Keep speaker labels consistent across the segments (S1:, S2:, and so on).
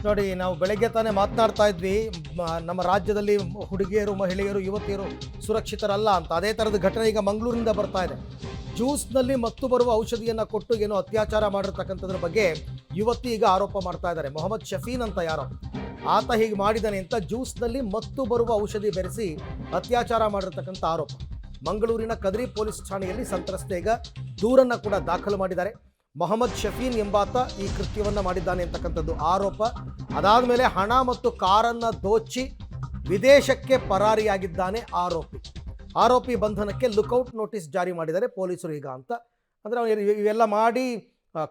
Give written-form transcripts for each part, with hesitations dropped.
S1: ನೋಡಿ, ನಾವು ಬೆಳಗ್ಗೆ ತಾನೇ ಮಾತನಾಡ್ತಾ ಇದ್ವಿ, ನಮ್ಮ ರಾಜ್ಯದಲ್ಲಿ ಹುಡುಗಿಯರು, ಮಹಿಳೆಯರು, ಯುವತಿಯರು ಸುರಕ್ಷಿತರಲ್ಲ ಅಂತ. ಅದೇ ಥರದ ಘಟನೆ ಈಗ ಮಂಗಳೂರಿನಿಂದ ಬರ್ತಾ ಇದೆ. ಜ್ಯೂಸ್ನಲ್ಲಿ ಮತ್ತು ಬರುವ ಔಷಧಿಯನ್ನು ಕೊಟ್ಟು ಏನೋ ಅತ್ಯಾಚಾರ ಮಾಡಿರ್ತಕ್ಕಂಥದ್ರ ಬಗ್ಗೆ ಯುವತಿ ಈಗ ಆರೋಪ ಮಾಡ್ತಾ ಇದ್ದಾರೆ. ಮೊಹಮ್ಮದ್ ಶಫೀನ್ ಅಂತ ಯಾರೋ ಆತ ಹೀಗೆ ಮಾಡಿದ್ದಾನೆ ಅಂತ ಜ್ಯೂಸ್ನಲ್ಲಿ ಮತ್ತು ಬರುವ ಔಷಧಿ ಬೆರೆಸಿ ಅತ್ಯಾಚಾರ ಮಾಡಿರ್ತಕ್ಕಂಥ ಆರೋಪ. ಮಂಗಳೂರಿನ ಕದ್ರಿ ಪೊಲೀಸ್ ಠಾಣೆಯಲ್ಲಿ ಸಂತ್ರಸ್ತೆ ಈಗ ದೂರನ್ನು ಕೂಡ ದಾಖಲು ಮಾಡಿದ್ದಾರೆ. ಮೊಹಮ್ಮದ್ ಶಫೀನ್ ಎಂಬಾತ ಈ ಕೃತ್ಯವನ್ನು ಮಾಡಿದ್ದಾನೆ ಅಂತಕ್ಕಂಥದ್ದು ಆರೋಪ. ಅದಾದ ಮೇಲೆ ಹಣ ಮತ್ತು ಕಾರನ್ನು ದೋಚಿ ವಿದೇಶಕ್ಕೆ ಪರಾರಿಯಾಗಿದ್ದಾನೆ ಆರೋಪಿ ಬಂಧನಕ್ಕೆ ಲುಕೌಟ್ ನೋಟಿಸ್ ಜಾರಿ ಮಾಡಿದ್ದಾರೆ ಪೊಲೀಸರು ಈಗ ಅಂತ. ಅಂದರೆ ಅವನು ಇವೆಲ್ಲ ಮಾಡಿ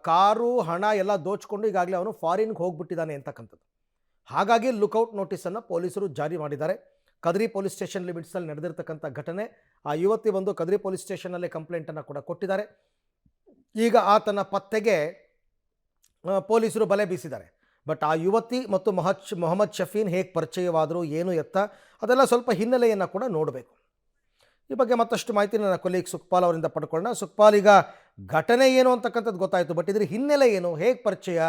S1: ಕಾರು, ಹಣ ಎಲ್ಲ ದೋಚ್ಕೊಂಡು ಈಗಾಗಲೇ ಅವನು ಫಾರಿನ್ಗೆ ಹೋಗ್ಬಿಟ್ಟಿದ್ದಾನೆ ಅಂತಕ್ಕಂಥದ್ದು. ಹಾಗಾಗಿ ಲುಕೌಟ್ ನೋಟಿಸನ್ನು ಪೊಲೀಸರು ಜಾರಿ ಮಾಡಿದ್ದಾರೆ. ಕದ್ರಿ ಪೊಲೀಸ್ ಸ್ಟೇಷನ್ ಲಿಮಿಟ್ಸಲ್ಲಿ ನಡೆದಿರ್ತಕ್ಕಂಥ ಘಟನೆ. ಆ ಯುವತಿ ಬಂದು ಕದ್ರಿ ಪೊಲೀಸ್ ಸ್ಟೇಷನ್ನಲ್ಲಿ ಕಂಪ್ಲೇಂಟನ್ನು ಕೂಡ ಕೊಟ್ಟಿದ್ದಾರೆ. ಈಗ ಆತನ ಪತ್ತೆಗೆ ಪೊಲೀಸರು ಬಲೆ ಬೀಸಿದ್ದಾರೆ. ಬಟ್ ಆ ಯುವತಿ ಮತ್ತು ಮೊಹಮ್ಮದ್ ಶಫೀನ್ ಹೇಗೆ ಪರಿಚಯವಾದರು, ಏನು ಎತ್ತ, ಅದೆಲ್ಲ ಸ್ವಲ್ಪ ಹಿನ್ನೆಲೆಯನ್ನು ಕೂಡ ನೋಡಬೇಕು. ಈ ಬಗ್ಗೆ ಮತ್ತಷ್ಟು ಮಾಹಿತಿ ನನ್ನ ಕೊಲೀಗ್ ಸುಖಪಾಲ್ ಅವರಿಂದ ಪಡ್ಕೊಳ್ಳೋಣ. ಸುಖಪಾಲ್, ಈಗ ಘಟನೆ ಏನು ಅಂತಕ್ಕಂಥದ್ದು ಗೊತ್ತಾಯಿತು, ಬಟ್ ಇದ್ರ ಹಿನ್ನೆಲೆ ಏನು, ಹೇಗೆ ಪರಿಚಯ,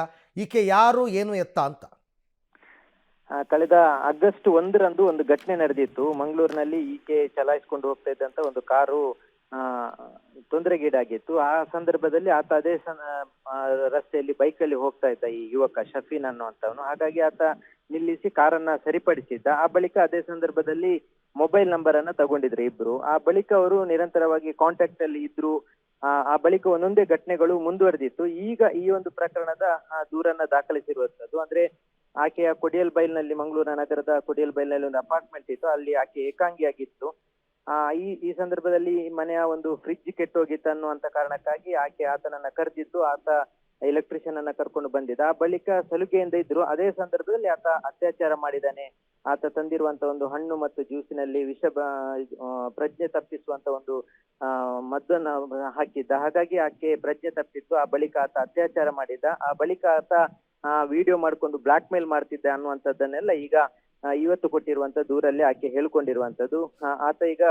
S1: ಈಕೆ ಯಾರು, ಏನು ಎತ್ತ ಅಂತ?
S2: ಕಳೆದ ಆಗಸ್ಟ್ 1ರಂದು ಒಂದು ಘಟನೆ ನಡೆದಿತ್ತು. ಮಂಗಳೂರಿನಲ್ಲಿ ಈಕೆ ಚಲಾಯಿಸಿಕೊಂಡು ಹೋಗ್ತಾ ಇದ್ದಂತ ಒಂದು ಕಾರು ತೊಂದರೆಗೀಡಾಗಿತ್ತು. ಆ ಸಂದರ್ಭದಲ್ಲಿ ಆತ ಅದೇ ರಸ್ತೆಯಲ್ಲಿ ಬೈಕಲ್ಲಿ ಹೋಗ್ತಾ ಇದ್ದ ಈ ಯುವಕ ಶಫೀನ್ ಅನ್ನುವಂಥವನು. ಹಾಗಾಗಿ ಆತ ನಿಲ್ಲಿಸಿ ಕಾರನ್ನ ಸರಿಪಡಿಸಿದ್ದ. ಆ ಬಳಿಕ ಅದೇ ಸಂದರ್ಭದಲ್ಲಿ ಮೊಬೈಲ್ ನಂಬರ್ ಅನ್ನ ತಗೊಂಡಿದ್ರು ಇಬ್ರು. ಆ ಬಳಿಕ ಅವರು ನಿರಂತರವಾಗಿ ಕಾಂಟ್ಯಾಕ್ಟ್ ಅಲ್ಲಿ ಇದ್ರು. ಆ ಬಳಿಕ ಒಂದೊಂದೇ ಘಟನೆಗಳು ಮುಂದುವರೆದಿತ್ತು. ಈಗ ಈ ಒಂದು ಪ್ರಕರಣದ ದೂರನ್ನ ದಾಖಲಿಸಿರುವಂತದ್ದು. ಅಂದ್ರೆ ಆಕೆಯ ಕೊಡಿಯಲ್ ಬೈಲ್ನಲ್ಲಿ, ಮಂಗಳೂರು ನಗರದ ಕೊಡಿಯಲ್ ಬೈಲ್ನಲ್ಲಿ ಒಂದು ಅಪಾರ್ಟ್ಮೆಂಟ್ ಇತ್ತು. ಅಲ್ಲಿ ಆಕೆ ಏಕಾಂಗಿಯಾಗಿತ್ತು. ಈ ಸಂದರ್ಭದಲ್ಲಿ ಮನೆಯ ಒಂದು ಫ್ರಿಡ್ಜ್ ಕೆಟ್ಟೋಗಿತ್ತು ಅನ್ನುವಂತ ಕಾರಣಕ್ಕಾಗಿ ಆತನನ್ನ ಕರೆದಿದ್ದು. ಆತ ಎಲೆಕ್ಟ್ರಿಷಿಯನ್ ಅನ್ನ ಕರ್ಕೊಂಡು ಬಂದಿದ್ದ. ಆ ಬಳಿಕ ಸಲುಗೆಯಿಂದ ಇದ್ರು. ಅದೇ ಸಂದರ್ಭದಲ್ಲಿ ಆತ ಅತ್ಯಾಚಾರ ಮಾಡಿದ್ದಾನೆ. ಆತ ತಂದಿರುವಂತ ಒಂದು ಹಣ್ಣು ಮತ್ತು ಜ್ಯೂಸಿನಲ್ಲಿ ಪ್ರಜ್ಞೆ ತಪ್ಪಿಸುವಂತ ಒಂದು ಮದ್ದನ್ನ ಹಾಕಿದ್ದ. ಹಾಗಾಗಿ ಆಕೆ ಪ್ರಜ್ಞೆ ತಪ್ಪಿತ್ತು. ಆ ಬಳಿಕ ಆತ ಅತ್ಯಾಚಾರ ಮಾಡಿದ್ದ. ಆ ಬಳಿಕ ಆತ ವಿಡಿಯೋ ಮಾಡ್ಕೊಂಡು ಬ್ಲಾಕ್ ಮೇಲ್ ಮಾಡ್ತಿದ್ದ ಅನ್ನುವಂಥದ್ದನ್ನೆಲ್ಲ ಈಗ ಇವತ್ತು ಕೊಟ್ಟಿರುವಂತ ದೂರಲ್ಲಿ ಆಕೆ ಹೇಳ್ಕೊಂಡಿರುವಂತದ್ದು. ಆತ ಈಗ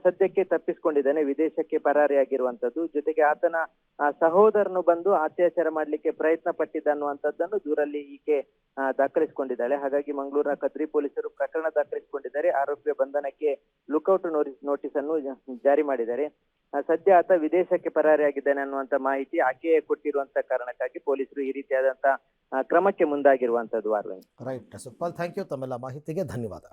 S2: ಸದ್ಯಕ್ಕೆ ತಪ್ಪಿಸ್ಕೊಂಡಿದ್ದಾನೆ, ವಿದೇಶಕ್ಕೆ ಪರಾರಿಯಾಗಿರುವಂತದ್ದು. ಜೊತೆಗೆ ಆತನ ಸಹೋದರನು ಬಂದು ಅತ್ಯಾಚಾರ ಮಾಡ್ಲಿಕ್ಕೆ ಪ್ರಯತ್ನ ಪಟ್ಟಿದ್ದ ಅನ್ನುವಂಥದ್ದನ್ನು ದೂರಲ್ಲಿ ಈಕೆ ದಾಖಲಿಸಿಕೊಂಡಿದ್ದಾಳೆ. ಹಾಗಾಗಿ ಮಂಗಳೂರಿನ ಕದ್ರಿ ಪೊಲೀಸರು ಪ್ರಕರಣ ದಾಖಲಿಸಿಕೊಂಡಿದ್ದಾರೆ. ಆರೋಪಿಯ ಬಂಧನಕ್ಕೆ ಲುಕೌಟ್ ನೋಟಿಸ್ ಅನ್ನು ಜಾರಿ ಮಾಡಿದ್ದಾರೆ. ಸದ್ಯ ಆತ ವಿದೇಶಕ್ಕೆ ಪರಾರಿಯಾಗಿದ್ದಾನೆ ಅನ್ನುವಂತ ಮಾಹಿತಿ ಆಕೆಯೇ ಕೊಟ್ಟಿರುವಂತ ಕಾರಣಕ್ಕಾಗಿ ಪೊಲೀಸರು ಈ ರೀತಿಯಾದಂತ ಕ್ರಮಕ್ಕೆ ಮುಂದಾಗಿರುವಂತದ್ದು.
S1: Right Sukhpal, thank you. ತಮ್ಮೆಲ್ಲ ಮಾಹಿತಿಗೆ ಧನ್ಯವಾದ.